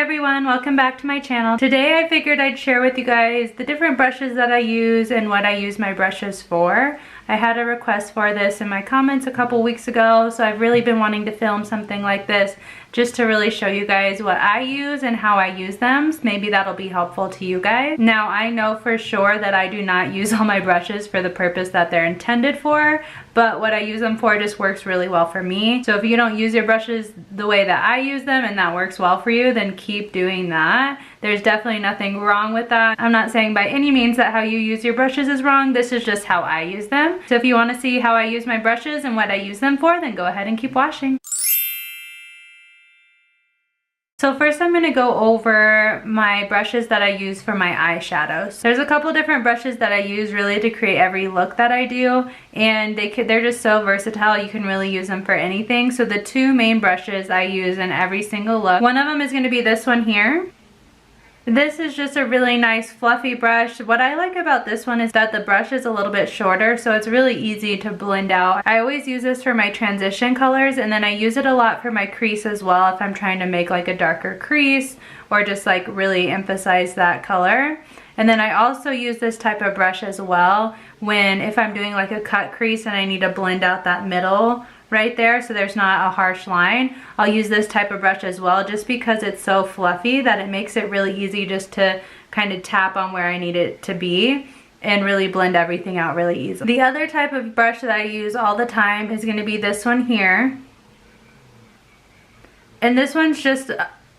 everyone, welcome back to my channel. Today I figured I'd share with you guys the different brushes that I use and what I use my brushes for. I had a request for this in my comments a couple weeks ago, so I've really been wanting to film something like this just to really show you guys what I use and how I use them. So maybe that'll be helpful to you guys. Now I know for sure that I do not use all my brushes for the purpose that they're intended for, but what I use them for just works really well for me. So if you don't use your brushes the way that I use them and that works well for you, then keep doing that. There's definitely nothing wrong with that. I'm not saying by any means that how you use your brushes is wrong. This is just how I use them. So if you want to see how I use my brushes and what I use them for, then go ahead and keep watching. So first I'm going to go over my brushes that I use for my eyeshadows. There's a couple different brushes that I use really to create every look that I do, and they're just so versatile. You can really use them for anything. So the two main brushes I use in every single look, one of them is going to be this one here. This is just a really nice fluffy brush. What I like about this one is that the brush is a little bit shorter, so it's really easy to blend out. I always use this for my transition colors, and then I use it a lot for my crease as well if I'm trying to make like a darker crease or just like really emphasize that color. And then I also use this type of brush as well if I'm doing like a cut crease and I need to blend out that middle right there so there's not a harsh line. I'll use this type of brush as well, just because it's so fluffy that it makes it really easy just to kind of tap on where I need it to be and really blend everything out really easily. The other type of brush that I use all the time is going to be this one here. And this one's just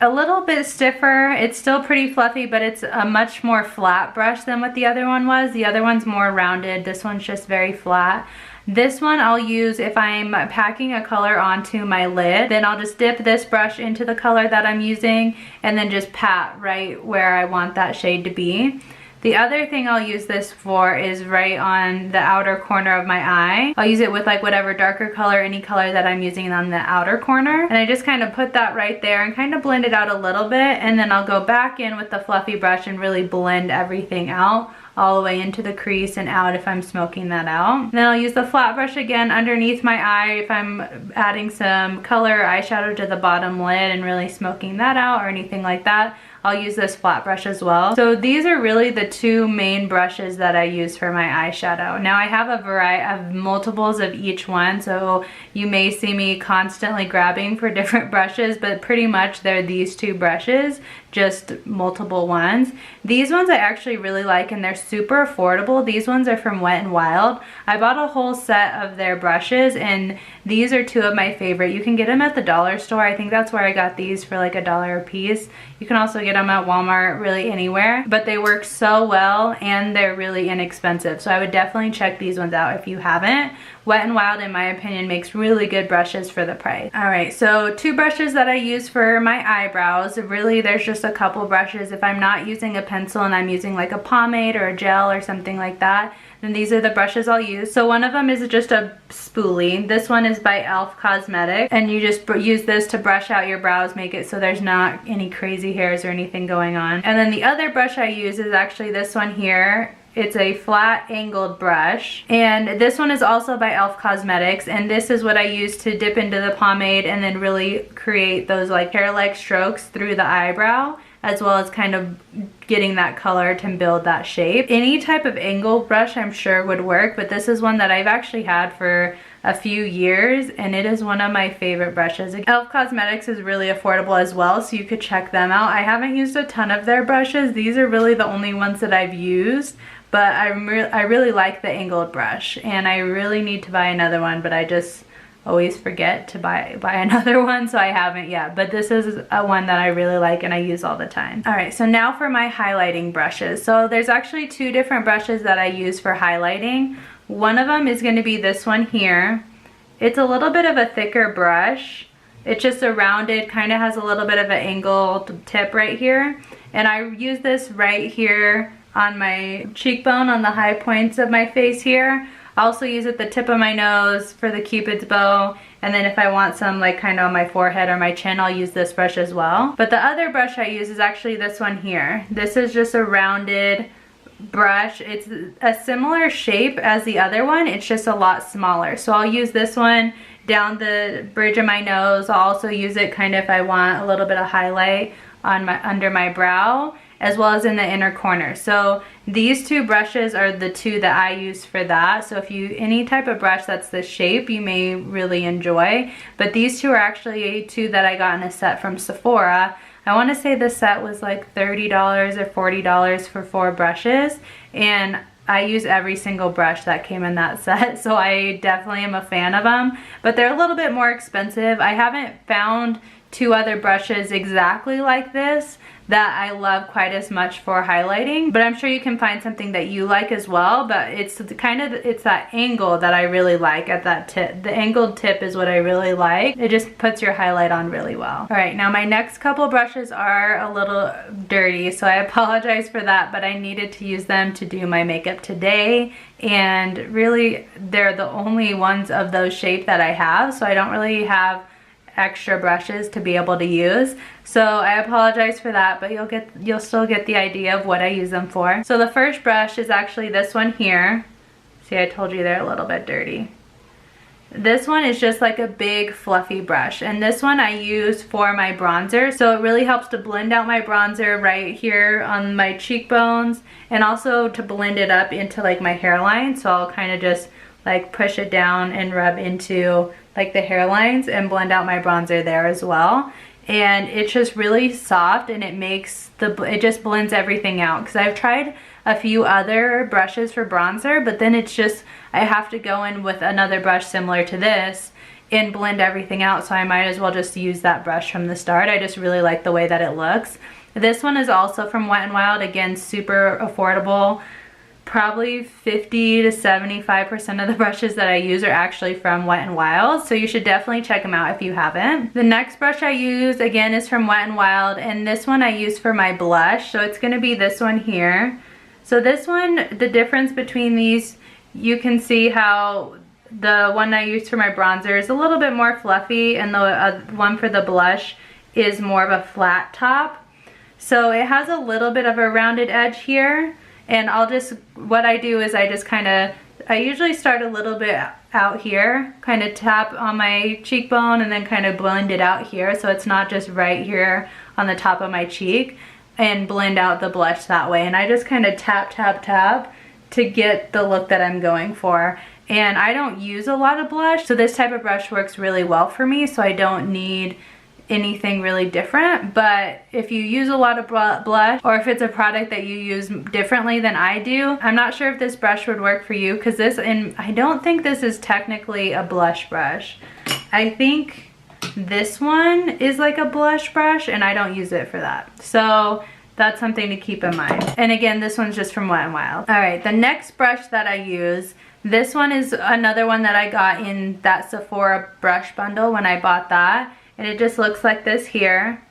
a little bit stiffer. It's still pretty fluffy, but it's a much more flat brush than what the other one was. The other one's more rounded. This one's just very flat. This one I'll use if I'm packing a color onto my lid. Then I'll just dip this brush into the color that I'm using and then just pat right where I want that shade to be. The other thing I'll use this for is right on the outer corner of my eye. I'll use it with like whatever darker color, any color that I'm using on the outer corner. And I just kind of put that right there and kind of blend it out a little bit. And then I'll go back in with the fluffy brush and really blend everything out all the way into the crease and out if I'm smoking that out. Then I'll use the flat brush again underneath my eye if I'm adding some color eyeshadow to the bottom lid and really smoking that out or anything like that. I'll use this flat brush as well. So these are really the two main brushes that I use for my eyeshadow. Now I have a variety of multiples of each one, so you may see me constantly grabbing for different brushes, but pretty much they're these two brushes, just multiple ones. These ones I actually really like and they're super affordable. These ones are from Wet n Wild. I bought a whole set of their brushes and these are two of my favorite. You can get them at the dollar store. I think that's where I got these for like $1 a piece. You can also get them at Walmart, really anywhere, but they work so well and they're really inexpensive. So I would definitely check these ones out if you haven't. Wet n Wild, in my opinion, makes really good brushes for the price. Alright, so two brushes that I use for my eyebrows. Really, there's just a couple brushes. If I'm not using a pencil and I'm using like a pomade or a gel or something like that, then these are the brushes I'll use. So one of them is just a spoolie. This one is by e.l.f. Cosmetics, and you just use this to brush out your brows, make it so there's not any crazy hairs or anything going on. And then the other brush I use is actually this one here. It's a flat angled brush, and this one is also by e.l.f. Cosmetics, and this is what I use to dip into the pomade and then really create those like hair-like strokes through the eyebrow, as well as kind of getting that color to build that shape. Any type of angle brush I'm sure would work, but this is one that I've actually had for a few years and it is one of my favorite brushes. e.l.f. Cosmetics is really affordable as well, so you could check them out. I haven't used a ton of their brushes. These are really the only ones that I've used, but I really like the angled brush and I really need to buy another one, but I just always forget to buy another one, so I haven't yet. But this is a one that I really like and I use all the time. Alright, so now for my highlighting brushes. So there's actually two different brushes that I use for highlighting. One of them is going to be this one here. It's a little bit of a thicker brush. It's just a rounded, kind of has a little bit of an angled tip right here. And I use this right here on my cheekbone, on the high points of my face here. I also use it at the tip of my nose for the cupid's bow, and then if I want some like kind of on my forehead or my chin, I'll use this brush as well. But the other brush I use is actually this one here. This is just a rounded brush. It's a similar shape as the other one, it's just a lot smaller. So I'll use this one down the bridge of my nose. I'll also use it kind of if I want a little bit of highlight on my under my brow, as well as in the inner corner. So these two brushes are the two that I use for that. So if you, any type of brush that's this shape, you may really enjoy. But these two are actually two that I got in a set from Sephora. I want to say this set was like $30 or $40 for 4 brushes, and I use every single brush that came in that set, so I definitely am a fan of them. But they're a little bit more expensive. I haven't found 2 other brushes exactly like this that I love quite as much for highlighting, but I'm sure you can find something that you like as well. But it's kind of, it's that angle that I really like at that tip. The angled tip is what I really like. It just puts your highlight on really well. All right, now my next couple brushes are a little dirty, so I apologize for that, but I needed to use them to do my makeup today, and really they're the only ones of those shape that I have, so I don't really have extra brushes to be able to use. So I apologize for that, but you'll still get the idea of what I use them for. So the first brush is actually this one here. See, I told you they're a little bit dirty. This one is just like a big fluffy brush, and this one I use for my bronzer, so it really helps to blend out my bronzer right here on my cheekbones, and also to blend it up into like my hairline. So I'll kind of just like push it down and rub into like the hairlines and blend out my bronzer there as well. And it's just really soft, and it makes it just blends everything out, because I've tried a few other brushes for bronzer, but then it's just, I have to go in with another brush similar to this and blend everything out, so I might as well just use that brush from the start. I just really like the way that it looks. This one is also from Wet n Wild, again, super affordable. Probably 50 to 75% of the brushes that I use are actually from Wet n Wild, so you should definitely check them out if you haven't. The next brush I use, again, is from Wet n Wild, and this one I use for my blush, so it's going to be this one here. So this one, the difference between these, you can see how the one I use for my bronzer is a little bit more fluffy, and the one for the blush is more of a flat top. So it has a little bit of a rounded edge here. And what I do is I usually start a little bit out here, kind of tap on my cheekbone and then kind of blend it out here, so it's not just right here on the top of my cheek, and blend out the blush that way. And I just kind of tap, tap, tap to get the look that I'm going for. And I don't use a lot of blush, so this type of brush works really well for me, so I don't need anything really different. But if you use a lot of blush, or if it's a product that you use differently than I do, I'm not sure if this brush would work for you, because I don't think this is technically a blush brush. I think this one is like a blush brush, and I don't use it for that. So that's something to keep in mind. And again, this one's just from Wet n Wild. All right, the next brush that I use, this one is another one that I got in that Sephora brush bundle when I bought that. And it just looks like this here.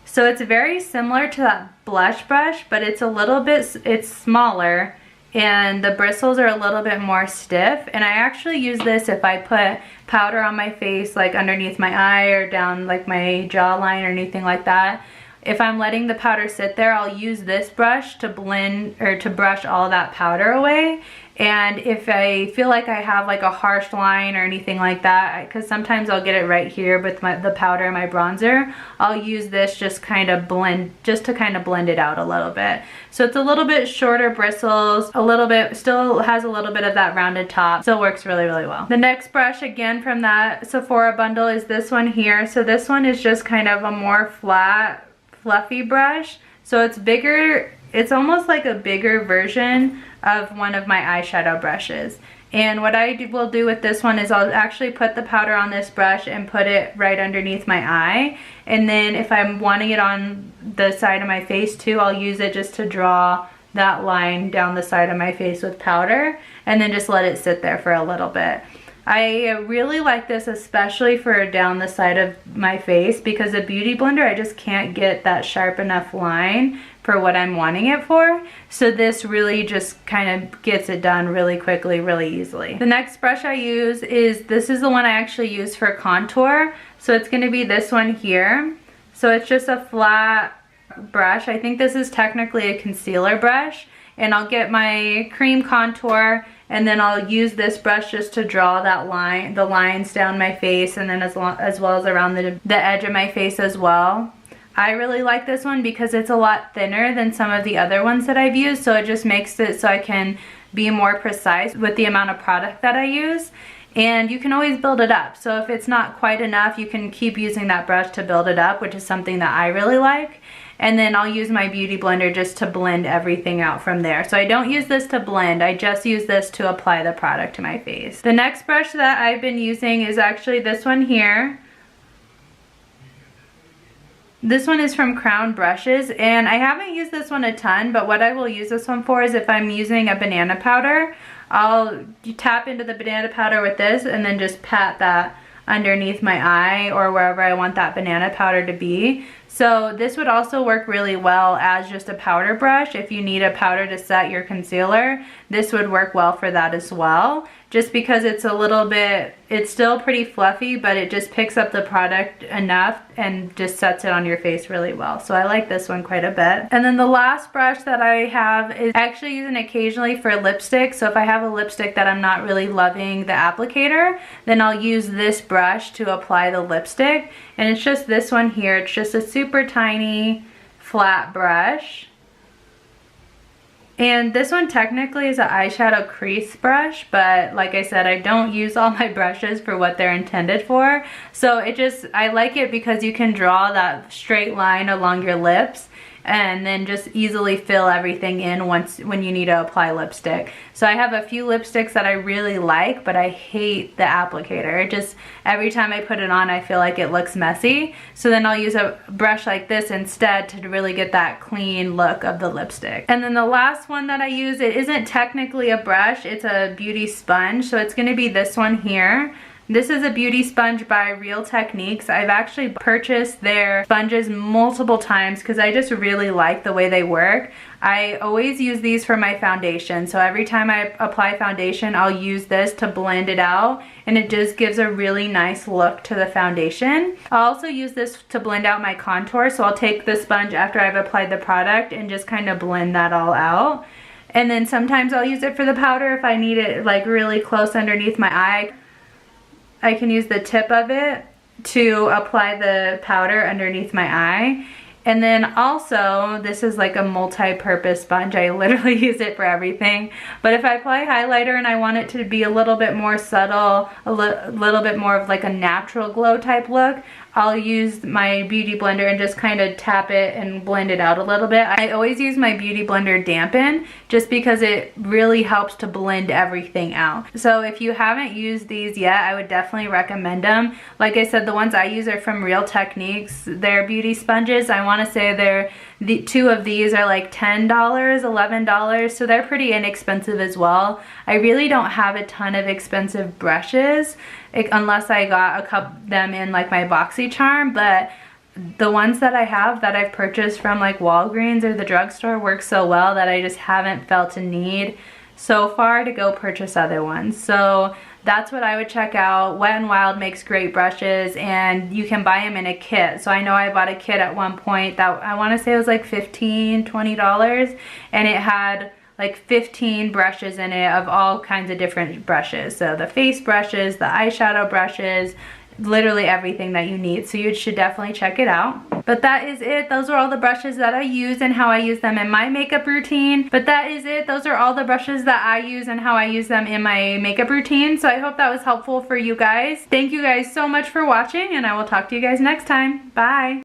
So it's very similar to that blush brush, but it's a little bit, it's smaller, and the bristles are a little bit more stiff. And I actually use this if I put powder on my face, like underneath my eye or down like my jawline or anything like that. If I'm letting the powder sit there, I'll use this brush to blend or to brush all that powder away. And if I feel like I have like a harsh line or anything like that, because sometimes I'll get it right here with the powder and my bronzer, I'll use this just to kind of blend it out a little bit. So it's a little bit shorter bristles, a little bit, still has a little bit of that rounded top, still works really, really well. The next brush, again from that Sephora bundle, is this one here. So this one is just kind of a more flat, fluffy brush. So it's bigger, it's almost like a bigger version of one of my eyeshadow brushes. And what I will do with this one is I'll actually put the powder on this brush and put it right underneath my eye. And then if I'm wanting it on the side of my face too, I'll use it just to draw that line down the side of my face with powder, and then just let it sit there for a little bit. I really like this, especially for down the side of my face, because a beauty blender, I just can't get that sharp enough line for what I'm wanting it for. So this really just kind of gets it done really quickly, really easily. The next brush I use this is the one I actually use for contour. So it's gonna be this one here. So it's just a flat brush. I think this is technically a concealer brush. And I'll get my cream contour, and then I'll use this brush just to draw that the lines down my face, and then as well as around the edge of my face as well. I really like this one because it's a lot thinner than some of the other ones that I've used, so it just makes it so I can be more precise with the amount of product that I use. And you can always build it up. So if it's not quite enough, you can keep using that brush to build it up, which is something that I really like. And then I'll use my Beauty Blender just to blend everything out from there. So I don't use this to blend, I just use this to apply the product to my face. The next brush that I've been using is actually this one here. This one is from Crown Brushes, and I haven't used this one a ton, but what I will use this one for is if I'm using a banana powder, I'll tap into the banana powder with this and then just pat that underneath my eye or wherever I want that banana powder to be. So this would also work really well as just a powder brush. If you need a powder to set your concealer, this would work well for that as well. Just because it's a little bit, it's still pretty fluffy, but it just picks up the product enough and just sets it on your face really well. So I like this one quite a bit. And then the last brush that I have is actually using occasionally for lipstick. So if I have a lipstick that I'm not really loving the applicator, then I'll use this brush to apply the lipstick. And it's just this one here. It's just a super tiny flat brush. And this one technically is an eyeshadow crease brush, but like I said, I don't use all my brushes for what they're intended for. So I like it because you can draw that straight line along your lips and then just easily fill everything in when you need to apply lipstick. So I have a few lipsticks that I really like, but I hate the applicator. It just, every time I put it on, I feel like it looks messy. So then I'll use a brush like this instead to really get that clean look of the lipstick. And then the last one that I use, it isn't technically a brush, it's a beauty sponge. So it's gonna be this one here. This is a beauty sponge by Real Techniques. I've actually purchased their sponges multiple times because I just really like the way they work. I always use these for my foundation. So every time I apply foundation, I'll use this to blend it out, and it just gives a really nice look to the foundation. I'll also use this to blend out my contour. So I'll take the sponge after I've applied the product and just kind of blend that all out. And then sometimes I'll use it for the powder if I need it like really close underneath my eye. I can use the tip of it to apply the powder underneath my eye. And then also, this is like a multi-purpose sponge. I literally use it for everything. But if I apply highlighter and I want it to be a little bit more subtle, a little bit more of like a natural glow type look, I'll use my Beauty Blender and just kind of tap it and blend it out a little bit. I always use my Beauty Blender dampen just because it really helps to blend everything out. So if you haven't used these yet, I would definitely recommend them. Like I said, the ones I use are from Real Techniques. They're beauty sponges. I want to say two of these are like $10, $11, so they're pretty inexpensive as well. I really don't have a ton of expensive brushes unless I got a couple them in like my BoxyCharm, but the ones that I have that I've purchased from like Walgreens or the drugstore work so well that I just haven't felt a need so far to go purchase other ones. So that's what I would check out. Wet n Wild makes great brushes, and you can buy them in a kit. So I know I bought a kit at one point that I want to say it was like $15, $20, and it had like 15 brushes in it of all kinds of different brushes. So the face brushes, the eyeshadow brushes, literally everything that you need. So you should definitely check it out. But that is it. Those are all the brushes that I use and how I use them in my makeup routine. But that is it. Those are all the brushes that I use and how I use them in my makeup routine. So I hope that was helpful for you guys. Thank you guys so much for watching, and I will talk to you guys next time. Bye.